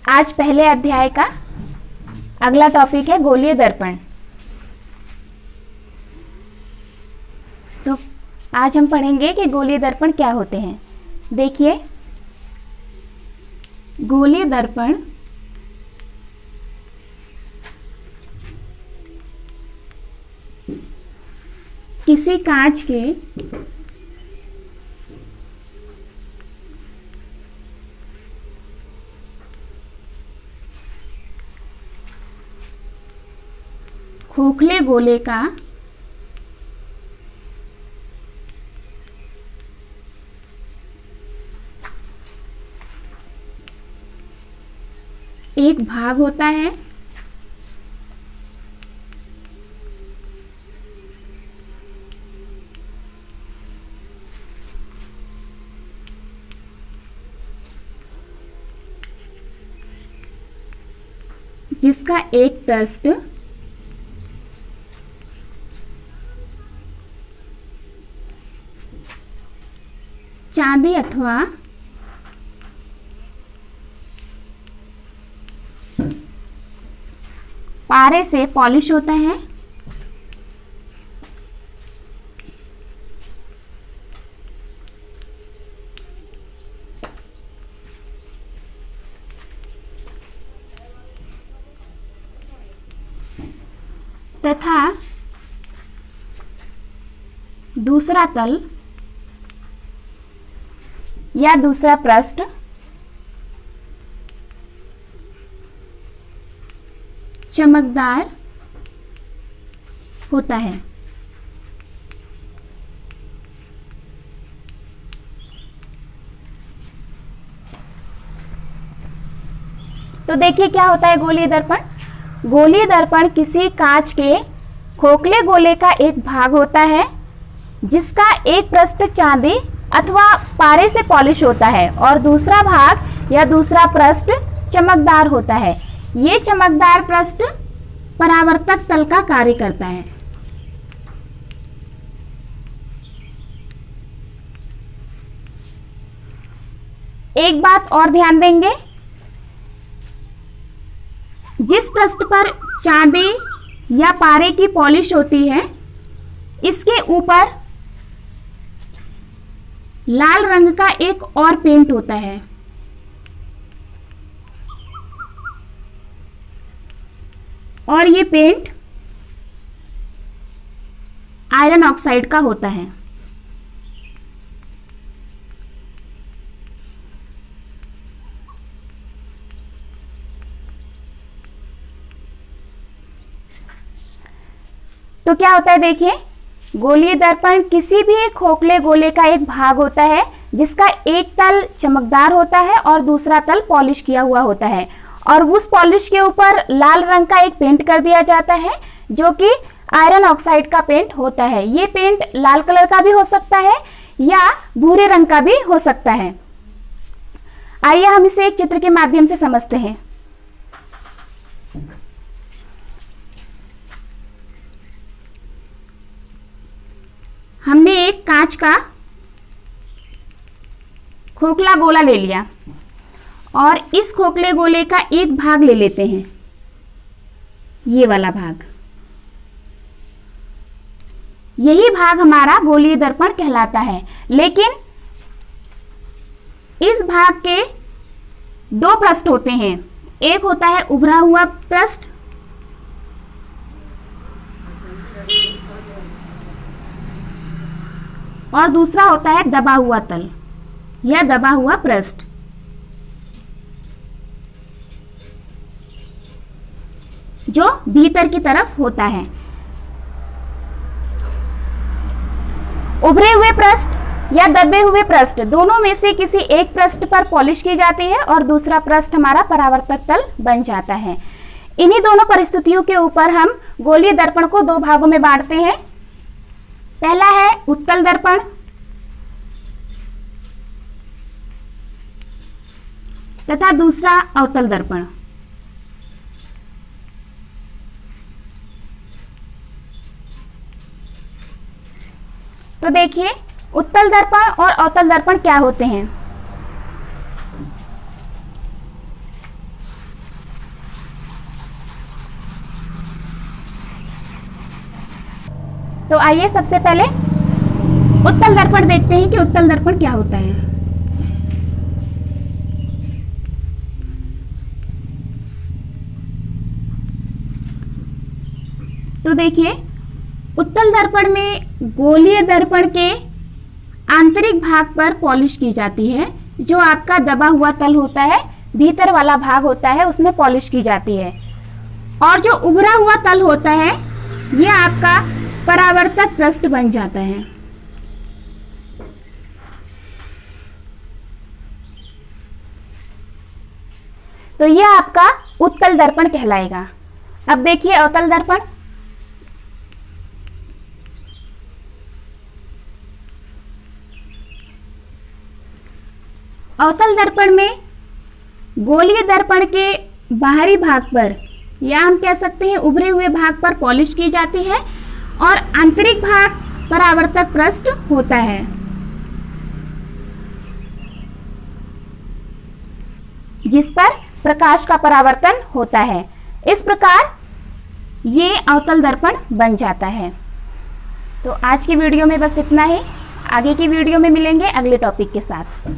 आज पहले अध्याय का अगला टॉपिक है गोलीय दर्पण। तो आज हम पढ़ेंगे कि गोलीय दर्पण क्या होते हैं। देखिए, गोलीय दर्पण किसी कांच के खोखले गोले का एक भाग होता है जिसका एक पृष्ठ चांदी अथवा पारे से पॉलिश होता है तथा दूसरा तल या दूसरा पृष्ठ चमकदार होता है। तो देखिए क्या होता है गोलीय दर्पण। गोलीय दर्पण किसी कांच के खोखले गोले का एक भाग होता है जिसका एक पृष्ठ चांदी अथवा पारे से पॉलिश होता है और दूसरा भाग या दूसरा पृष्ठ चमकदार होता है। ये चमकदार पृष्ठ परावर्तक तल का कार्य करता है। एक बात और ध्यान देंगे, जिस पृष्ठ पर चांदी या पारे की पॉलिश होती है इसके ऊपर लाल रंग का एक और पेंट होता है और ये पेंट आयरन ऑक्साइड का होता है। तो क्या होता है देखिए, गोलीय दर्पण किसी भी एक खोखले गोले का एक भाग होता है जिसका एक तल चमकदार होता है और दूसरा तल पॉलिश किया हुआ होता है और उस पॉलिश के ऊपर लाल रंग का एक पेंट कर दिया जाता है जो कि आयरन ऑक्साइड का पेंट होता है। ये पेंट लाल कलर का भी हो सकता है या भूरे रंग का भी हो सकता है। आइए हम इसे एक चित्र के माध्यम से समझते हैं। हमने एक कांच का खोखला गोला ले लिया और इस खोखले गोले का एक भाग ले लेते हैं, ये वाला भाग। यही भाग हमारा गोलीय दर्पण कहलाता है। लेकिन इस भाग के दो पृष्ठ होते हैं, एक होता है उभरा हुआ पृष्ठ और दूसरा होता है दबा हुआ तल या दबा हुआ पृष्ठ। जो भीतर की तरफ होता है। उभरे हुए पृष्ठ या दबे हुए पृष्ठ दोनों में से किसी एक पृष्ठ पर पॉलिश की जाती है और दूसरा पृष्ठ हमारा परावर्तक तल बन जाता है। इन्हीं दोनों परिस्थितियों के ऊपर हम गोलीय दर्पण को दो भागों में बांटते हैं। पहला है उत्तल दर्पण तथा दूसरा अवतल दर्पण। तो देखिए उत्तल दर्पण और अवतल दर्पण क्या होते हैं। तो आइए सबसे पहले उत्तल दर्पण देखते हैं कि उत्तल दर्पण क्या होता है। तो देखिए, उत्तल दर्पण में गोलीय दर्पण के आंतरिक भाग पर पॉलिश की जाती है। जो आपका दबा हुआ तल होता है, भीतर वाला भाग होता है, उसमें पॉलिश की जाती है। और जो उभरा हुआ तल होता है, यह आपका परावर्तक पृष्ठ बन जाता है। तो यह आपका उत्तल दर्पण कहलाएगा। अब देखिए अवतल दर्पण। अवतल दर्पण में गोलीय दर्पण के बाहरी भाग पर, या हम कह सकते हैं उभरे हुए भाग पर पॉलिश की जाती है और आंतरिक भाग परावर्तक पृष्ठ होता है। जिस पर प्रकाश का परावर्तन होता है। इस प्रकार ये अवतल दर्पण बन जाता है। तो आज की वीडियो में बस इतना ही। आगे की वीडियो में मिलेंगे अगले टॉपिक के साथ।